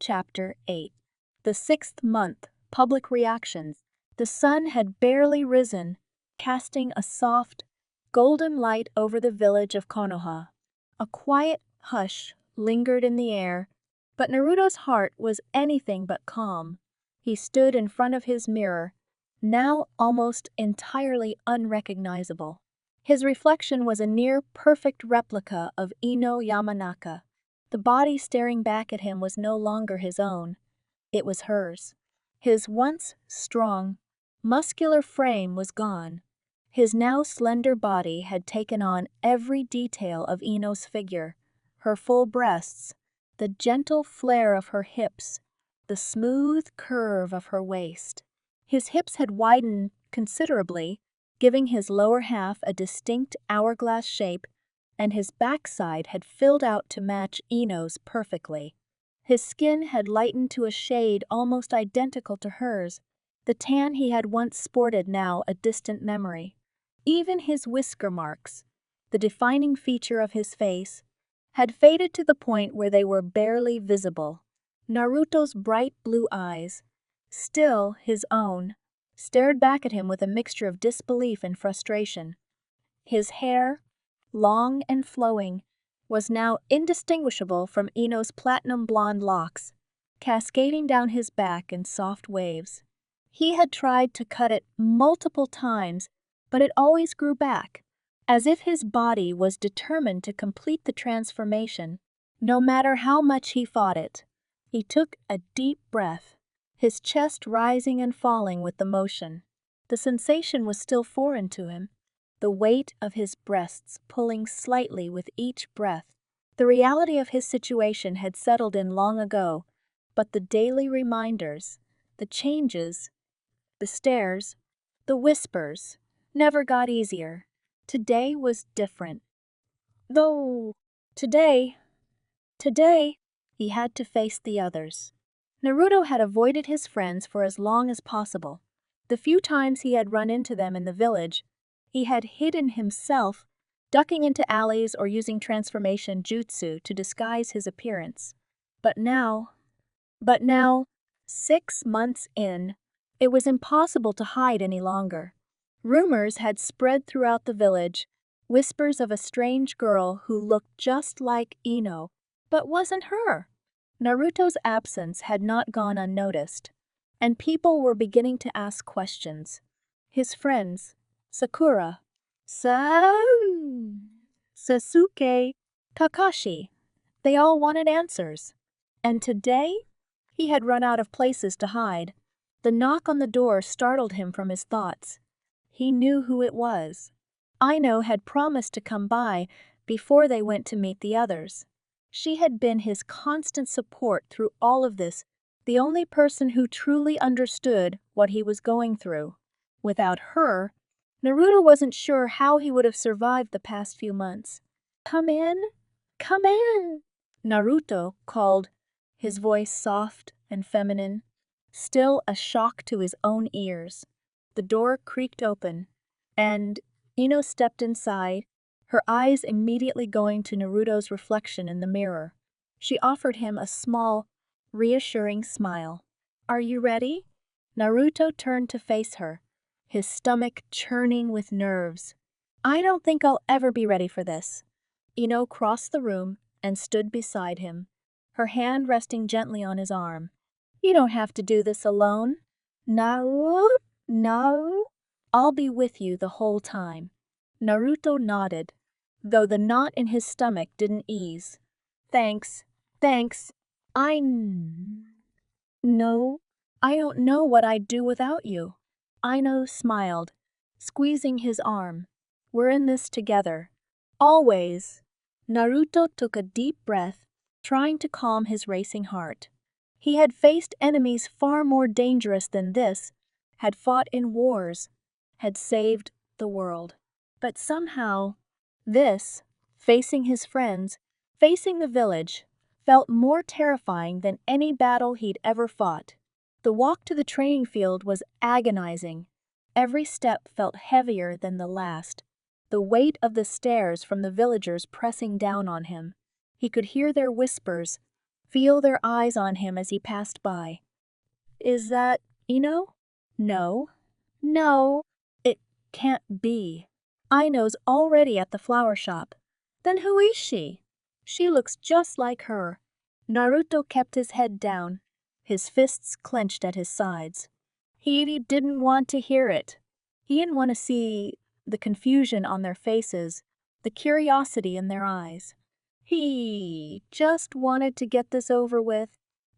Chapter 8. The 6th month. Public reactions. The sun had barely risen, casting a soft, golden light over the village of Konoha. A quiet hush lingered in the air, but Naruto's heart was anything but calm. He stood in front of his mirror, now almost entirely unrecognizable. His reflection was a near-perfect replica of Ino Yamanaka. The body staring back at him was no longer his own. It was hers. His once strong, muscular frame was gone. His now slender body had taken on every detail of Ino's figure: her full breasts, the gentle flare of her hips, the smooth curve of her waist. His hips had widened considerably, giving his lower half a distinct hourglass shape, and his backside had filled out to match Ino's perfectly. His skin had lightened to a shade almost identical to hers, the tan he had once sported now a distant memory. Even his whisker marks, the defining feature of his face, had faded to the point where they were barely visible. Naruto's bright blue eyes, still his own, stared back at him with a mixture of disbelief and frustration. His hair, long and flowing, was now indistinguishable from Ino's platinum blonde locks, cascading down his back in soft waves. He had tried to cut it multiple times, but it always grew back, as if his body was determined to complete the transformation, no matter how much he fought it. He took a deep breath, his chest rising and falling with the motion. The sensation was still foreign to him, the weight of his breasts pulling slightly with each breath. The reality of his situation had settled in long ago, but the daily reminders, the changes, the stares, the whispers, never got easier. Today was different. Though, today, he had to face the others. Naruto had avoided his friends for as long as possible. The few times he had run into them in the village, he had hidden himself, ducking into alleys or using transformation jutsu to disguise his appearance. But now, 6 months in, it was impossible to hide any longer. Rumors had spread throughout the village, whispers of a strange girl who looked just like Ino, but wasn't her. Naruto's absence had not gone unnoticed, and people were beginning to ask questions. His friends, Sakura, Sasuke, Kakashi, they all wanted answers. And today, he had run out of places to hide. The knock on the door startled him from his thoughts. He knew who it was. Ino had promised to come by before they went to meet the others. She had been his constant support through all of this, the only person who truly understood what he was going through. Without her, Naruto wasn't sure how he would have survived the past few months. "Come in, come in," Naruto called, his voice soft and feminine, still a shock to his own ears. The door creaked open, and Ino stepped inside, her eyes immediately going to Naruto's reflection in the mirror. She offered him a small, reassuring smile. "Are you ready?" Naruto turned to face her, his stomach churning with nerves. "I don't think I'll ever be ready for this." Ino crossed the room and stood beside him, her hand resting gently on his arm. "You don't have to do this alone. No, I'll be with you the whole time." Naruto nodded, though the knot in his stomach didn't ease. Thanks. I don't know what I'd do without you." Ino smiled, squeezing his arm. "We're in this together. Always." Naruto took a deep breath, trying to calm his racing heart. He had faced enemies far more dangerous than this, had fought in wars, had saved the world. But somehow, this, facing his friends, facing the village, felt more terrifying than any battle he'd ever fought. The walk to the training field was agonizing. Every step felt heavier than the last, the weight of the stares from the villagers pressing down on him. He could hear their whispers, feel their eyes on him as he passed by. Is that Ino? No. No. It can't be. Ino's already at the flower shop. Then who is she? She looks just like her. Naruto kept his head down, his fists clenched at his sides. He didn't want to hear it. He didn't want to see the confusion on their faces, the curiosity in their eyes. He just wanted to get this over with.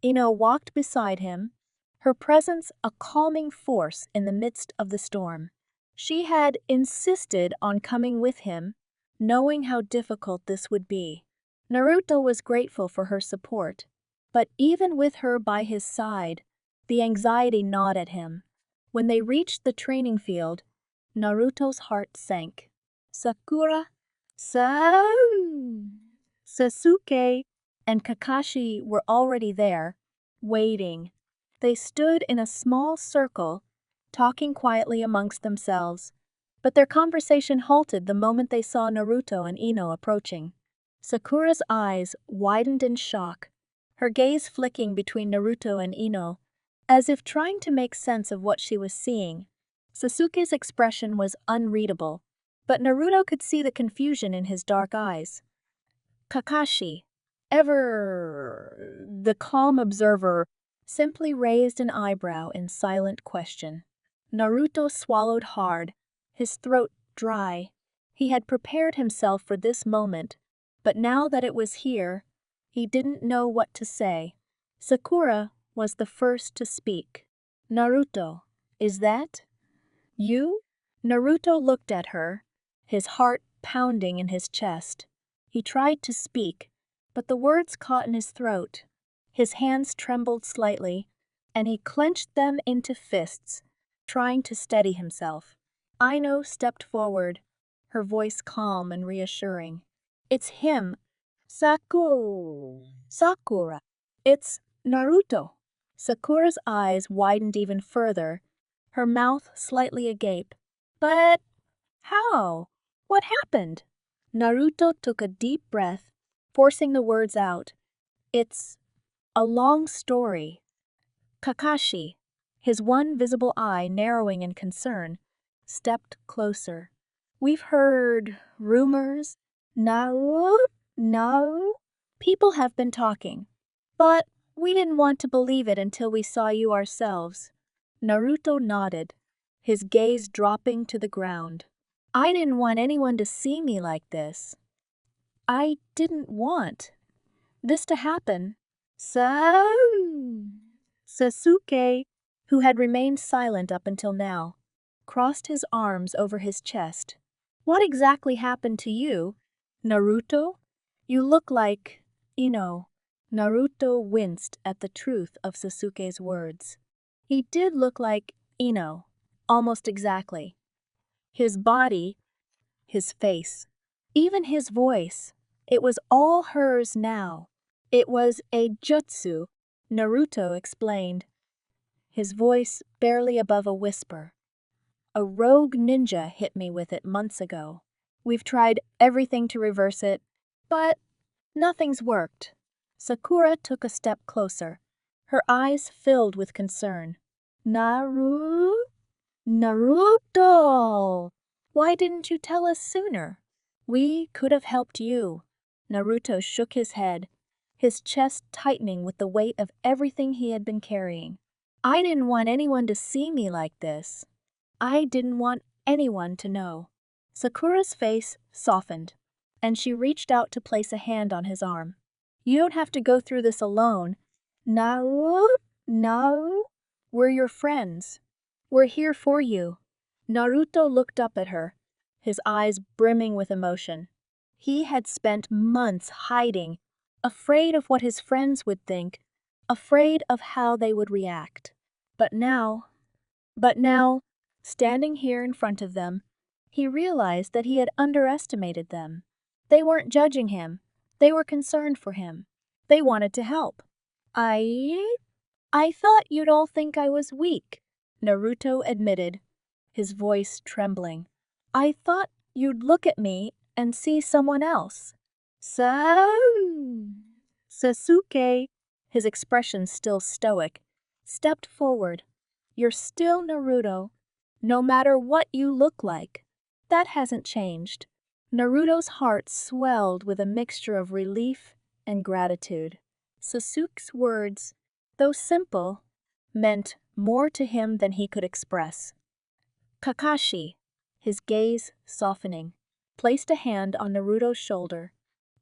Ino walked beside him, her presence a calming force in the midst of the storm. She had insisted on coming with him, knowing how difficult this would be. Naruto was grateful for her support, but even with her by his side, the anxiety gnawed at him. When they reached the training field, Naruto's heart sank. Sakura, Sasuke, and Kakashi were already there, waiting. They stood in a small circle, talking quietly amongst themselves, but their conversation halted the moment they saw Naruto and Ino approaching. Sakura's eyes widened in shock, her gaze flicking between Naruto and Ino, as if trying to make sense of what she was seeing. Sasuke's expression was unreadable, but Naruto could see the confusion in his dark eyes. Kakashi, ever the calm observer, simply raised an eyebrow in silent question. Naruto swallowed hard, his throat dry. He had prepared himself for this moment, but now that it was here, he didn't know what to say. Sakura was the first to speak. Naruto, is that you? Naruto looked at her, his heart pounding in his chest. He tried to speak, but the words caught in his throat. His hands trembled slightly, and he clenched them into fists, trying to steady himself. Ino stepped forward, her voice calm and reassuring. It's him. Sakura. It's Naruto. Sakura's eyes widened even further, her mouth slightly agape. But how? What happened? Naruto took a deep breath, forcing the words out. It's a long story. Kakashi, his one visible eye narrowing in concern, stepped closer. We've heard rumors. No. People have been talking, but we didn't want to believe it until we saw you ourselves. Naruto nodded, his gaze dropping to the ground. I didn't want anyone to see me like this. I didn't want this to happen. Sasuke, who had remained silent up until now, crossed his arms over his chest. What exactly happened to you, Naruto? You look like, Naruto winced at the truth of Sasuke's words. He did look like Ino, almost exactly. His body, his face, even his voice, it was all hers now. It was a jutsu, Naruto explained, his voice barely above a whisper. A rogue ninja hit me with it months ago. We've tried everything to reverse it, but nothing's worked. Sakura took a step closer, her eyes filled with concern. Naruto! Why didn't you tell us sooner? We could have helped you. Naruto shook his head, his chest tightening with the weight of everything he had been carrying. I didn't want anyone to see me like this. I didn't want anyone to know. Sakura's face softened, and she reached out to place a hand on his arm. You don't have to go through this alone. No, we're your friends. We're here for you. Naruto looked up at her, his eyes brimming with emotion. He had spent months hiding, afraid of what his friends would think, afraid of how they would react. But now, standing here in front of them, he realized that he had underestimated them. They weren't judging him. They were concerned for him. They wanted to help. I thought you'd all think I was weak, Naruto admitted, his voice trembling. I thought you'd look at me and see someone else. Sasuke, his expression still stoic, stepped forward. "You're still Naruto, no matter what you look like. That hasn't changed." Naruto's heart swelled with a mixture of relief and gratitude. Sasuke's words, though simple, meant more to him than he could express. Kakashi, his gaze softening, placed a hand on Naruto's shoulder.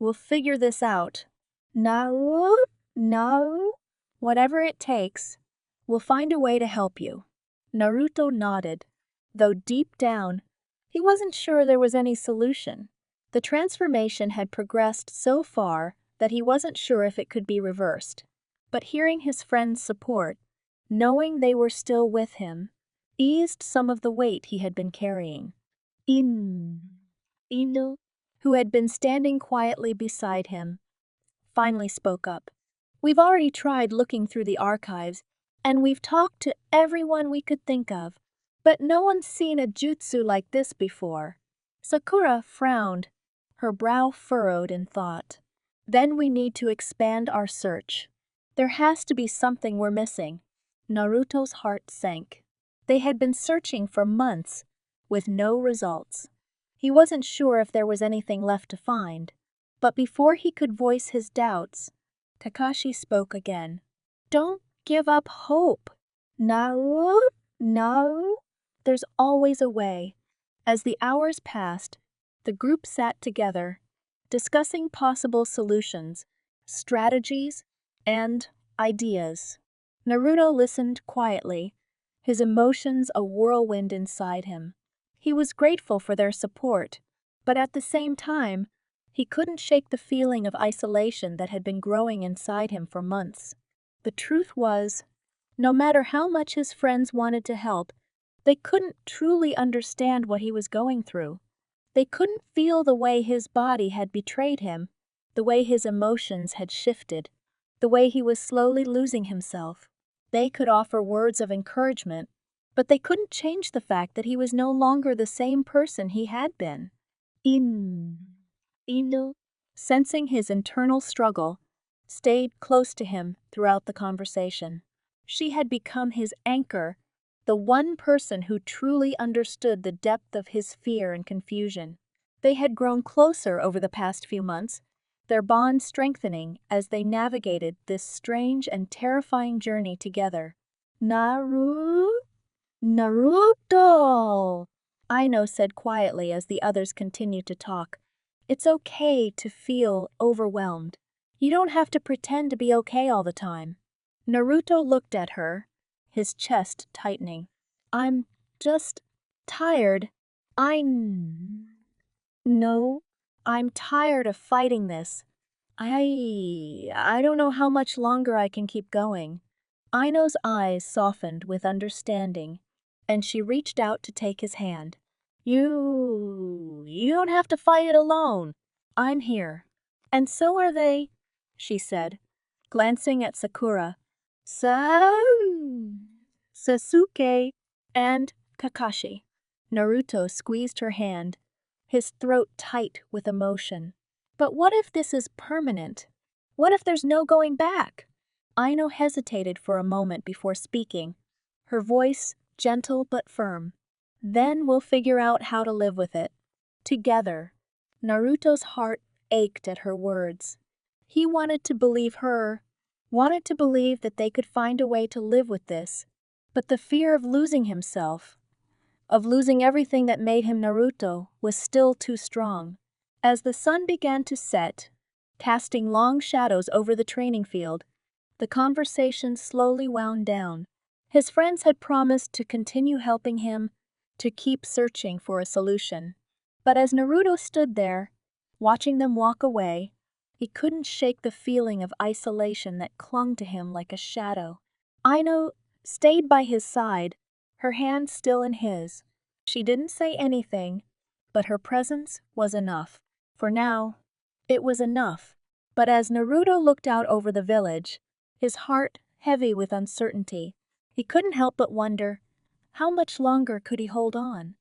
"We'll figure this out. No, no. Whatever it takes, we'll find a way to help you." Naruto nodded, though deep down, he wasn't sure there was any solution. The transformation had progressed so far that he wasn't sure if it could be reversed. But hearing his friends' support, knowing they were still with him, eased some of the weight he had been carrying. Ino, who had been standing quietly beside him, finally spoke up. "We've already tried looking through the archives, and we've talked to everyone we could think of, but no one's seen a jutsu like this before." Sakura frowned, her brow furrowed in thought. "Then we need to expand our search. There has to be something we're missing." Naruto's heart sank. They had been searching for months, with no results. He wasn't sure if there was anything left to find. But before he could voice his doubts, Kakashi spoke again. "Don't give up hope. No, no. There's always a way." As the hours passed, the group sat together, discussing possible solutions, strategies, and ideas. Naruto listened quietly, his emotions a whirlwind inside him. He was grateful for their support, but at the same time, he couldn't shake the feeling of isolation that had been growing inside him for months. The truth was, no matter how much his friends wanted to help, they couldn't truly understand what he was going through. They couldn't feel the way his body had betrayed him, the way his emotions had shifted, the way he was slowly losing himself. They could offer words of encouragement, but they couldn't change the fact that he was no longer the same person he had been. Ino, sensing his internal struggle, stayed close to him throughout the conversation. She had become his anchor, the one person who truly understood the depth of his fear and confusion. They had grown closer over the past few months, their bond strengthening as they navigated this strange and terrifying journey together. Naruto, Ino said quietly as the others continued to talk. "It's okay to feel overwhelmed. You don't have to pretend to be okay all the time." Naruto looked at her, his chest tightening. "I'm just tired. No, I'm tired of fighting this. I don't know how much longer I can keep going." Ino's eyes softened with understanding, and she reached out to take his hand. You don't have to fight it alone. I'm here. And so are they," she said, glancing at Sakura, Sasuke, and Kakashi. Naruto squeezed her hand, his throat tight with emotion. "But what if this is permanent? What if there's no going back?" Ino hesitated for a moment before speaking, her voice gentle but firm. "Then we'll figure out how to live with it. Together." Naruto's heart ached at her words. He wanted to believe her, wanted to believe that they could find a way to live with this. But the fear of losing himself, of losing everything that made him Naruto, was still too strong. As the sun began to set, casting long shadows over the training field, the conversation slowly wound down. His friends had promised to continue helping him, to keep searching for a solution. But as Naruto stood there, watching them walk away, he couldn't shake the feeling of isolation that clung to him like a shadow. Ino stayed by his side, her hand still in his. She didn't say anything, but her presence was enough. For now, it was enough. But as Naruto looked out over the village, his heart heavy with uncertainty, he couldn't help but wonder, how much longer could he hold on?